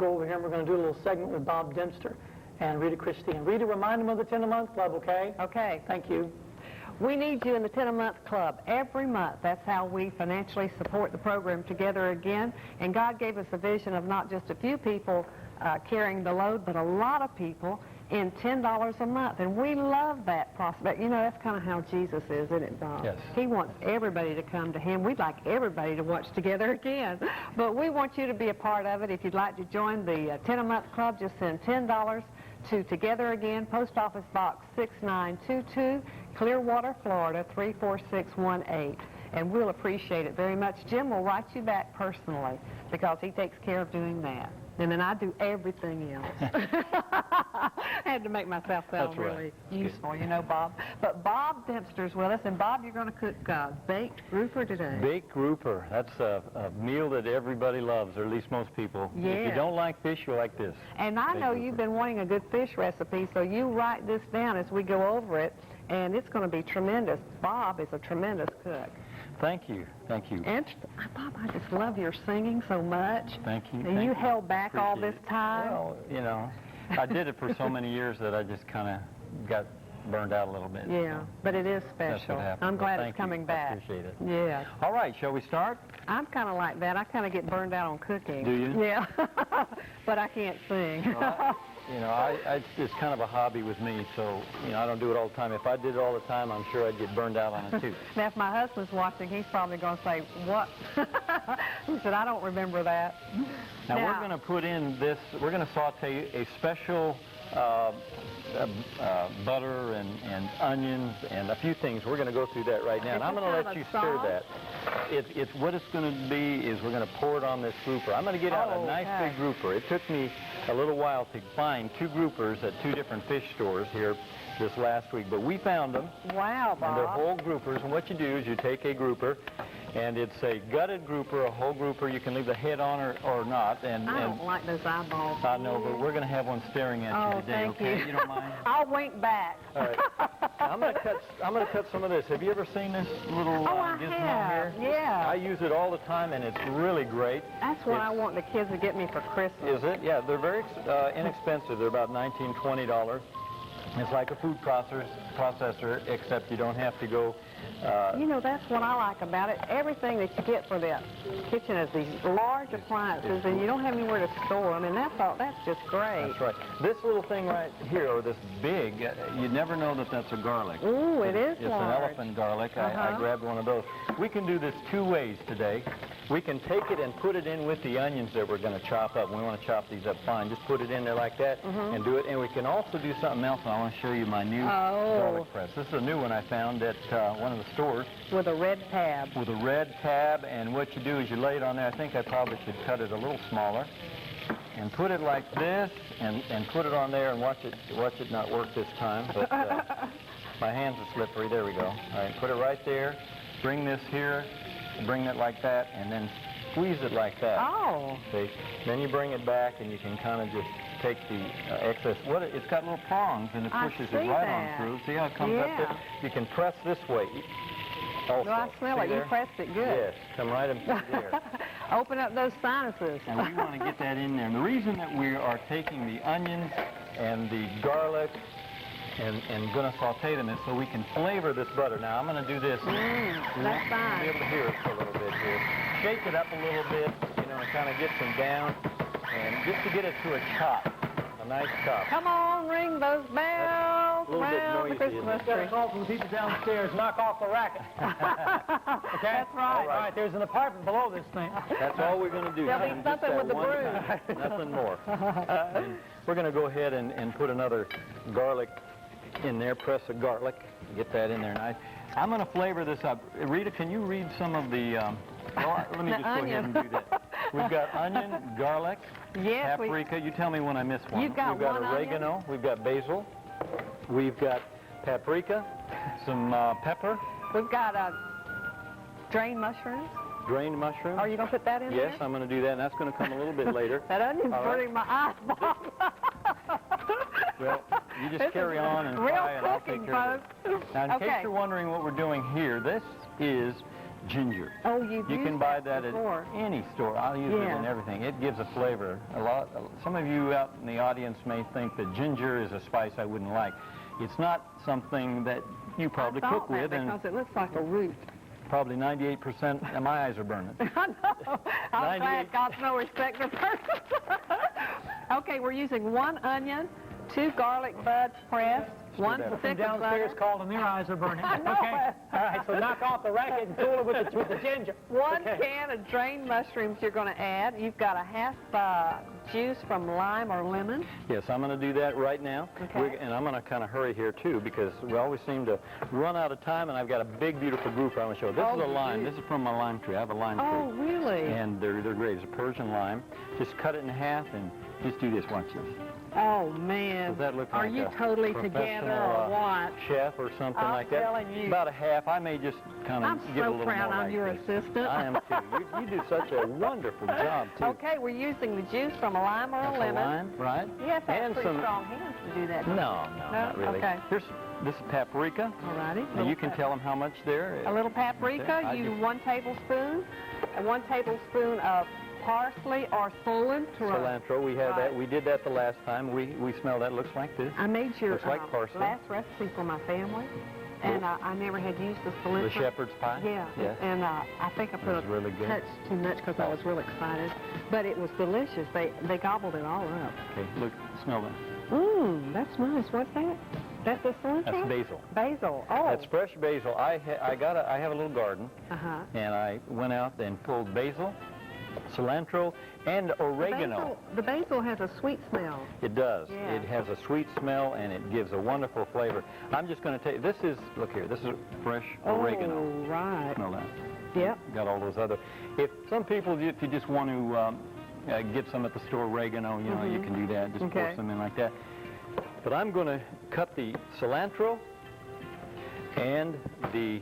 go over here and we're going to do a little segment with Bob Dempster and Rita Christie. And Rita, remind them of the 10-a-month club, okay? Okay. Thank you. We need you in the 10-a-month club every month. That's how we financially support the program Together Again. And God gave us a vision of not just a few people carrying the load, but a lot of people in $10 a month. And we love that prospect. You know, that's kind of how Jesus is, isn't it, Bob? Yes. He wants everybody to come to him. We'd like everybody to watch Together Again. But we want you to be a part of it. If you'd like to join the 10-a-month club, just send $10 to Together Again, Post Office Box 6922, Clearwater, Florida 34618. And we'll appreciate it very much. Jim will write you back personally because he takes care of doing that. And then I do everything else. I had to make myself sound really useful, you know, Bob. But Bob Dempster's with us. And Bob, you're going to cook baked grouper today. Baked grouper. That's a meal that everybody loves, or at least most people. Yeah. If you don't like fish, you like this. And I know you've been wanting a good fish recipe, so you write this down as we go over it. And it's going to be tremendous. Bob is a tremendous cook. Thank you. Thank you. And Bob, I just love your singing so much. Thank you. And you held back all this Appreciate it. time. Well, you know, I did it for so many years that I just kind of got burned out a little bit. Yeah, so but it is that's special. what happened. I'm glad Well, it's coming thank you. back. I appreciate it. Yeah. All right, shall we start? I'm kind of like that. I kind of get burned out on cooking. Do you? Yeah. But I can't sing. Well, you know, it's kind of a hobby with me, so, you know, I don't do it all the time. If I did it all the time, I'm sure I'd get burned out on it, too. Now, if my husband's watching, he's probably going to say, what? He said, I don't remember that. Now, we're going to put in this, we're going to saute a special butter and onions and a few things. We're going to go through that right now. And I'm going to let you stir that. It's what it's going to be is we're going to pour it on this grouper. I'm going to get out a nice big grouper. It took me a little while to find 2 groupers at 2 different fish stores here this last week, but we found them. Wow, Bob. And they're whole groupers, and what you do is you take a grouper, and it's a gutted grouper, a whole grouper. You can leave the head on or not. And I don't like those eyeballs. I know, but we're going to have one staring at you today, thank okay? you. You don't mind? I'll wink back. All right. Now, I'm going to cut some of this. Have you ever seen this little I gizmo have. here? Yeah. I use it all the time, and it's really great. That's what I want the kids to get me for Christmas. Is it? Yeah, they're very inexpensive. They're about $19, $20. It's like a food processor, except you don't have to go... you know, that's what I like about it. Everything that you get for the kitchen is these large appliances, and you don't have anywhere to store them, and that's just great. That's right. This little thing right here, or this big, you'd never know that that's a garlic. Ooh, it is It's large. an elephant garlic. I grabbed one of those. We can do this 2 ways today. We can take it and put it in with the onions that we're going to chop up. We want to chop these up fine. Just put it in there like that and do it. And we can also do something else. I want to show you my new garlic press. This is a new one I found at one of the stores. With a red tab. With a red tab, and what you do is you lay it on there. I think I probably should cut it a little smaller. And put it like this, and put it on there, and watch it not work this time. But my hands are slippery. There we go. All right, put it right there. Bring this here, bring it like that, and then squeeze it like that. Oh. See? Then you bring it back, and you can kind of just take the excess. It's got little prongs, and it pushes it right on through. See how it comes up there? You can press this way. Also. Do I smell it? You pressed it good. Yes, come right in there. Open up those sinuses. And we want to get that in there. And the reason that we are taking the onions and the garlic and going to saute them is so we can flavor this butter. Now, I'm going to do this. That's fine. You'll be able to hear it for a little bit here. Shake it up a little bit, you know, and kind of get them down. And just to get it to a chop, a nice chop. Come on, ring those bells around the Christmas tree. Got a call from the people downstairs. Knock off the racket. Okay? That's right. All right, there's an apartment below this thing. That's all we're going to do. There'll be something with the broom. Nothing more. And we're going to go ahead and put another garlic in there, press a garlic, get that in there nice. I'm going to flavor this up. Rita, can you read some of the, well, let me just go ahead and do that. We've got onion, garlic, paprika. You tell me when I miss one. You've got We've got one oregano, onion? we've got basil, we've got paprika, some pepper. We've got drained mushrooms. Drained mushrooms. Are you going to put that in there? Yes, I'm going to do that, and that's going to come a little bit later. That onion's burning my eyes, Bob. Well, you just carry on and real fry, and I'll cooking, take care of it. Now, in case you're wondering what we're doing here, this is ginger. Oh, you've You used can buy that before. at any store. I'll use it Yeah. in everything. It gives a flavor. Some of you out in the audience may think that ginger is a spice I wouldn't like. It's not something that you probably I thought cook that with, and because it looks like a root. probably 98%, and my eyes are burning. I know. I'm 98 glad God's no respecter of persons. Okay, we're using 1 onion, 2 garlic buds pressed, 1 that up. stick of Downstairs butter, called and their eyes are burning. I know Okay. it. All right, so knock off the racket and cool it with the ginger. 1 Okay. can of drained mushrooms you're going to add. You've got a half juice from lime or lemon. Yes, I'm going to do that right now. Okay. And I'm going to kind of hurry here, too, because we always seem to run out of time, and I've got a big, beautiful grouper I want to show. This Oh, is a you lime. do? This is from my lime tree. I have a lime Oh, tree. really? And they're great. It's a Persian lime. Just cut it in half and just do this. Watch this. Oh, man. Does that look Are like you a totally together professional, or what? chef or something I'm like that? telling you. About a half. I may just kind I'm of give it a so little proud more I'm like your this. assistant. I am too. You do such a wonderful job, too. Okay, we're using the juice from a lime or That's a a lemon. lime, right? You have to have And pretty some- strong hands to do that. No, No? not really. Okay. This is paprika. All righty. Now you can tell them how much there. A little paprika, I use just- 1 tablespoon, and 1 tablespoon of parsley or cilantro. Cilantro, we have that. Right. We did that the last time. We smell that. Looks like this. I made your Looks like parsley. last recipe for my family, and I never had used the cilantro. The shepherd's pie. Yeah, Yes. and I think I put was a really good. touch too much because I was real excited, but it was delicious. They gobbled it all up. Okay. Look. Smell that. Mmm, that's nice. What's that? That's the cilantro? That's basil. Basil. Oh. That's fresh basil. I have a little garden, Uh-huh. and I went out and pulled basil, cilantro, and oregano. The basil has a sweet smell. It does. Yeah. It has a sweet smell, and it gives a wonderful flavor. I'm just going to take, this is, look here, this is fresh oregano. Oh, right. Smell that. Yep. Got all those other. If some people, if you just want to get some at the store oregano, you know, you can do that. Just pour Okay. some in like that. But I'm going to cut the cilantro and the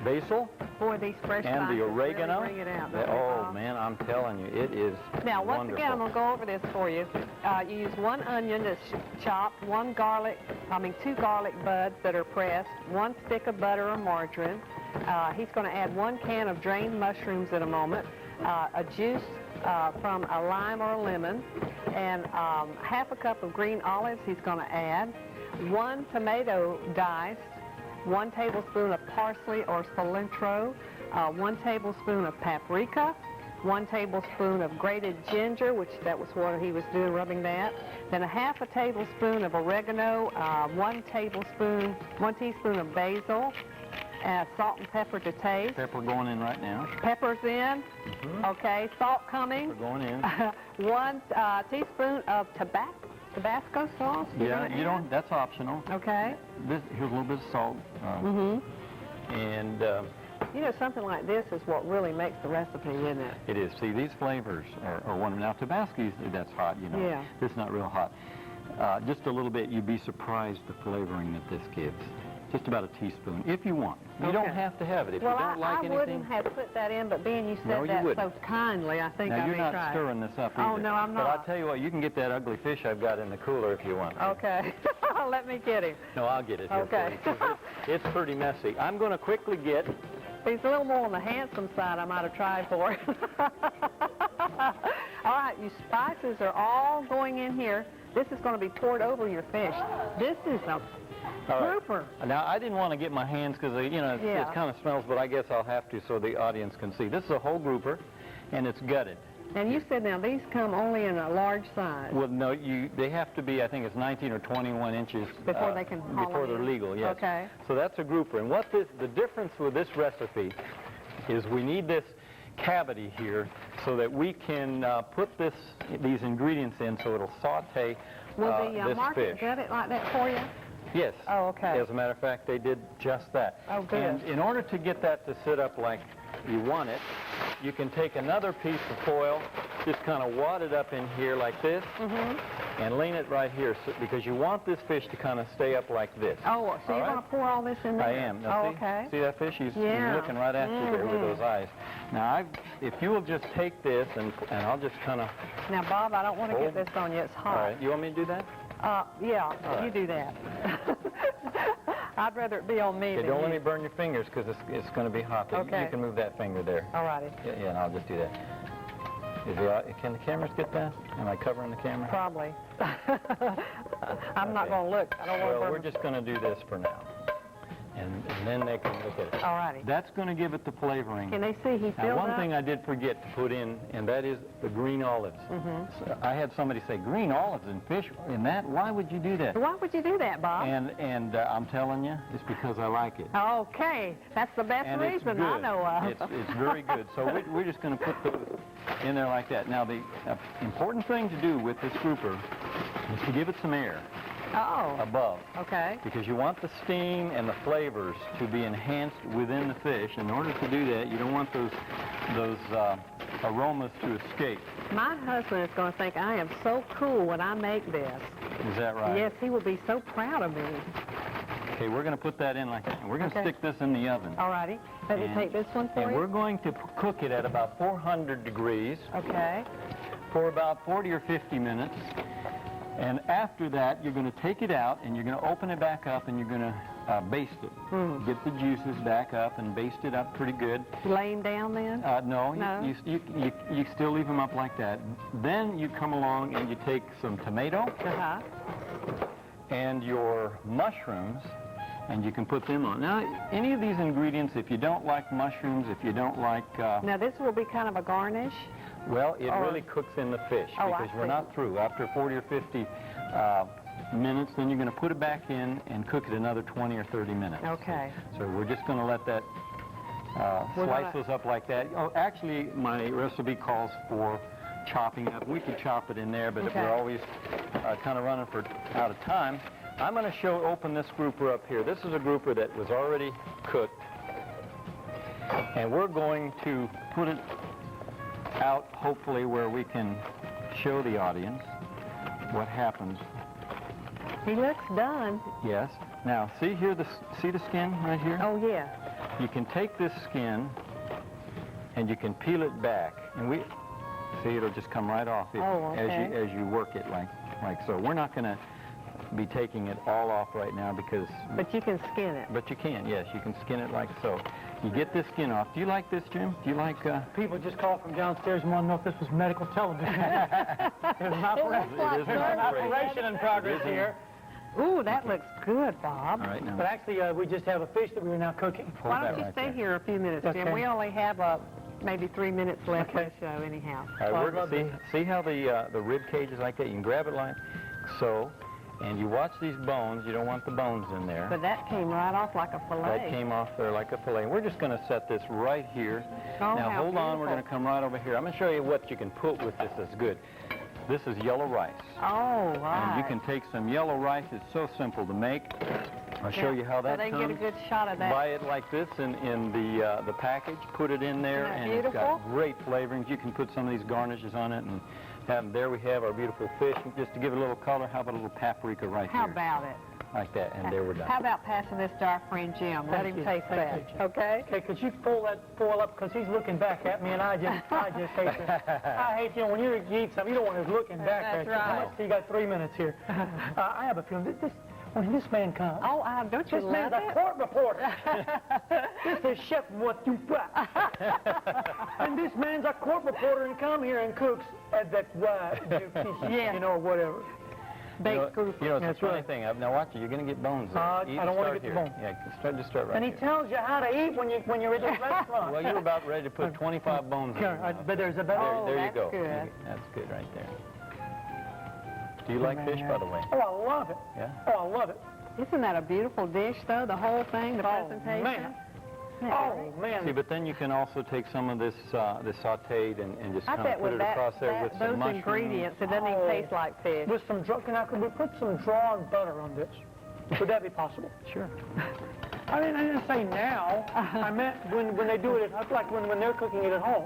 basil Boy, these fresh and spices the oregano. really bring it out. That- don't they, oh Bob? man, I'm telling you, it is Now, once wonderful. again, I'm going to go over this for you. You use 1 onion that's chopped, 2 garlic buds that are pressed, 1 stick of butter or margarine. He's going to add 1 can of drained mushrooms in a moment, a juice from a lime or a lemon, and half a cup of green olives he's going to add, 1 tomato diced, 1 tablespoon of parsley or cilantro, 1 tablespoon of paprika, 1 tablespoon of grated ginger, which that was what he was doing, rubbing that. Then a half a tablespoon of oregano, 1 teaspoon of basil, salt and pepper to taste. Pepper going in right now. Pepper's in. Okay, salt coming. Pepper going in. 1 teaspoon of Tabasco sauce. you're Yeah, gonna you add. don't. That's optional. Okay. Here's a little bit of salt. And You know, something like this is what really makes the recipe, isn't it? it is. See, these flavors are wonderful. Now, Tabasco, that's hot, you know. Yeah. This is not real hot. Just a little bit, you'd be surprised the flavoring that this gives. Just about a teaspoon, if you want. You don't Okay. have to have it. If Well, you don't like I anything. wouldn't have put that in, but being you said No, you that so wouldn't. kindly, I think Now, I you're may not try it. stirring this up Oh, either. no, I'm But I'll not. tell you what, you can get that ugly fish I've got in the cooler if you want. Okay. Let me get him. No, I'll get it here for Okay. you, 'cause it's pretty messy. I'm going to quickly get He's a little more on the handsome side I might have tried for. All right, your spices are all going in here. This is going to be poured over your fish. This is a All right. grouper. Now, I didn't want to get my hands because, you know, Yeah. it kind of smells, but I guess I'll have to so the audience can see. This is a whole grouper, and it's gutted. And you said now these come only in a large size. Well, no, they have to be, I think it's 19 or 21 inches. Before they can haul Before it they're in. legal, yes. Okay. So that's a grouper. And the difference with this recipe is we need this cavity here so that we can put these ingredients in so it'll saute Will the this market fish. gut it like that for you? Yes. Oh, okay. As a matter of fact, they did just that. Oh, good. And in order to get that to sit up like you want it, you can take another piece of foil, just kind of wad it up in here like this, and lean it right here, because you want this fish to kind of stay up like this. Oh, so All you're right? going to pour all this in there? I am. Now, Oh, see? okay. See that fish? He's Yeah. looking right at you there with those eyes. Now, if you will just take this, and I'll just kind of... Now, Bob, I don't want to Hold. get this on you. It's All hot. right. You want me to do that? Yeah, All you right. do that. I'd rather it be on me Okay, than don't let you. me burn your fingers because it's going to be hot. Okay. You can move that finger there. All righty. Yeah, and I'll just do that. Can the cameras get that? Am I covering the camera? Probably. I'm not going to look. I don't want to Well, burn we're just going to do this for now. And then they can look at it. All righty. That's going to give it the flavoring. Can they see he Now, filled one up? thing I did forget to put in, and that is the green olives. So I had somebody say, green olives in fish, in that? Why would you do that? Why would you do that, Bob? And I'm telling you, it's because I like it. Okay, that's the best And it's reason good. I know of. It's very good. So we're just going to put those in there like that. Now, the important thing to do with this grouper is to give it some air Oh, above, okay. because you want the steam and the flavors to be enhanced within the fish. In order to do that, you don't want those aromas to escape. My husband is going to think I am so cool when I make this. Is that right? Yes, he will be so proud of me. Okay, we're going to put that in like that. And we're going to Okay. stick this in the oven. All righty. Let me And- take this one for And you. we're going to cook it at about 400 degrees Okay. for about 40 or 50 minutes. And after that, you're going to take it out and you're going to open it back up and you're going to baste it. Get the juices back up and baste it up pretty good. Lay him down then? No, No? you still leave them up like that. Then you come along and you take some tomato Uh-huh. and your mushrooms and you can put them on. Now, any of these ingredients, if you don't like mushrooms, if you don't like... Now, this will be kind of a garnish. Well, it Or- really cooks in the fish Oh, I because we're see. not through. After 40 or 50 minutes, then you're going to put it back in and cook it another 20 or 30 minutes. Okay. So we're just going to let that We're slice gonna- those up like that. Oh, actually, my recipe calls for chopping up. We could chop it in there, but Okay. we're always kind of running out of time. I'm going to open this grouper up here. This is a grouper that was already cooked, and we're going to put it out, hopefully, where we can show the audience what happens. He looks done. Yes. Now, see here, see the skin right here? Oh, yeah. You can take this skin and you can peel it back, and see, it'll just come right off Oh, okay. as you work it like so. We're not going to be taking it all off right now because, But you can skin it. but you can, yes, you can skin it like so. You get this skin off. Do you like this, Jim? Do you like? People just called from downstairs and want to know if this was medical television. There's an operation, It is an operation. in progress here. Ooh, that looks good, Bob. All right, now But actually, we just have a fish that we're now cooking. hold Why that don't you right stay there. here a few minutes, Jim? Okay. We only have maybe 3 minutes left for the show anyhow. All right, Well, we're I love gonna see how the rib cage is like that. You can grab it like so, and you watch these bones. You don't want the bones in there. But that came right off like a fillet. That came off there like a fillet. We're just going to set this right here. Oh, Now how hold on, we're beautiful. going to come right over here. I'm going to show you what you can put with this that's good. This is yellow rice. Oh, right. And you can take some yellow rice. It's so simple to make. I'll show you how that So they comes. get a good shot of that. Buy it like this in the package. Put it in there, Isn't that and it's got beautiful? great flavorings. You can put some of these garnishes on it, and there we have our beautiful fish. Just to give it a little color, how about a little paprika right How here? about it? Like that, and there we're done. How about passing this to our friend Jim? Let Thank him you. taste Thank that. you, Jim. Okay? Okay, could you pull that foil up because he's looking back at me, and I just hate that. I hate, when you eat something, you don't want him looking back That's at you. How right. much? You got 3 minutes here. I have a feeling when this man comes, Oh, don't you this love man's a it? court reporter. This is Chef Mwatupa. And this man's a court reporter and come here and cooks at that Yeah. whatever. Baked group. It's a That's funny right. thing. Now watch it. You're going to get bones there. I Eat don't and wanna start get the here. bone. Yeah, start right And he here. tells you how to eat when you're at the restaurant. Well, you're about ready to put 25 bones in Sure, your mouth. but there's a better. Oh, There you that's go. good. That's good right there. Do you like fish, by the way? Oh, I love it. Yeah? Oh, I love it. Isn't that a beautiful dish, though? The whole thing, the Oh, presentation? man. Isn't that Oh, great? man. See, but then you can also take some of this sauteed and just I kind of bet put with it across there with those some mushrooms. ingredients, it doesn't even Oh. taste like fish. With some could we put some drawn butter on this? Would that be possible? Sure. I didn't say now. I meant when they do it at, like when they're cooking it at home.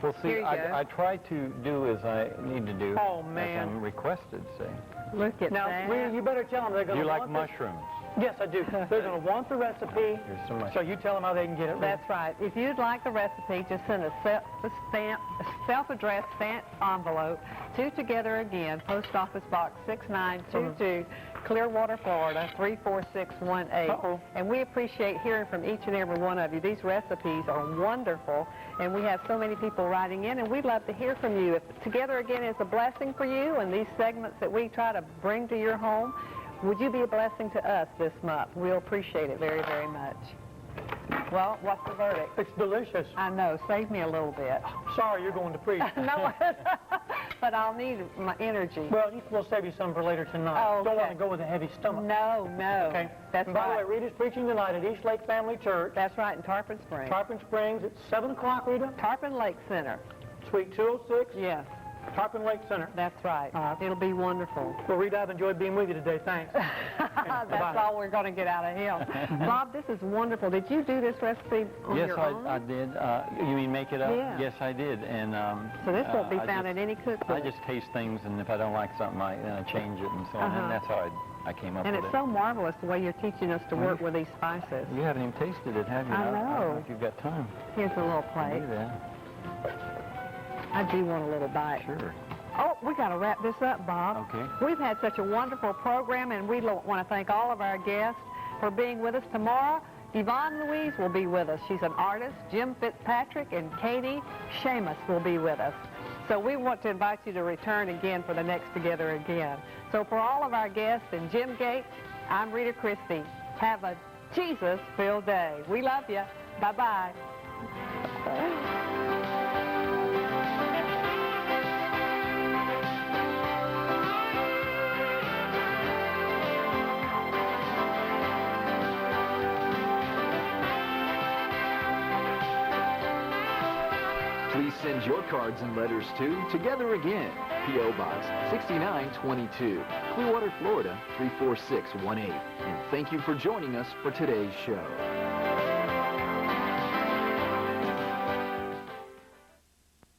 Well, see, Here you go. I try to do as I need to do. Oh, As man. I'm requested, say. Look at Now, that. Rita, you better tell them they're Do going you to like want mushrooms? Yes, I do. They're going to want the recipe, Here's some so you tell them how they can get it. That's right. If you'd like the recipe, just send a self-addressed stamped envelope to Together Again, Post Office Box 6922, Clearwater, Florida 34618. Uh-oh. And we appreciate hearing from each and every one of you. These recipes are wonderful, and we have so many people writing in, and we'd love to hear from you. If Together Again is a blessing for you, and these segments that we try to bring to your home, would you be a blessing to us this month? We'll appreciate it very, very much. Well, what's the verdict? It's delicious. I know. Save me a little bit. Sorry, you're going to preach. No, but I'll need my energy. Well, we'll save you some for later tonight. Oh, Don't want okay. to go with a heavy stomach. No, no. Okay. That's And by right. the way, Rita's preaching tonight at East Lake Family Church, That's right, in Tarpon Springs. Tarpon Springs, at 7 o'clock, Rita. Tarpon Lake Center. Suite 206, Yes, Tarpon Lake Center. that's right. It'll be wonderful. Well, Rita, I've enjoyed being with you today. Thanks. That's all we're going to get out of him. Bob, this is wonderful. Did you do this recipe on Yes, your own? I did. You mean make it up? Yeah. Yes, I did. And So this won't be I found just- in any cookbook. I just taste things, and if I don't like something, then I change it and so on. Uh-huh. And that's how I came up And with it's it. so marvelous the way you're teaching us to work with these spices. You haven't even tasted it, have you? I don't know know. if you've got time. Here's a little to plate. do that. I do want a little bite. Sure. Oh, we got to wrap this up, Bob. Okay. We've had such a wonderful program, and we want to thank all of our guests for being with us tomorrow. Yvonne Louise will be with us. She's an artist. Jim Fitzpatrick and Katie Seamus will be with us. So we want to invite you to return again for the next Together Again. So for all of our guests and Jim Gates, I'm Rita Christie. Have a Jesus-filled day. We love you. Bye-bye. Please send your cards and letters to Together Again, P.O. Box 6922, Clearwater, Florida 34618. And thank you for joining us for today's show.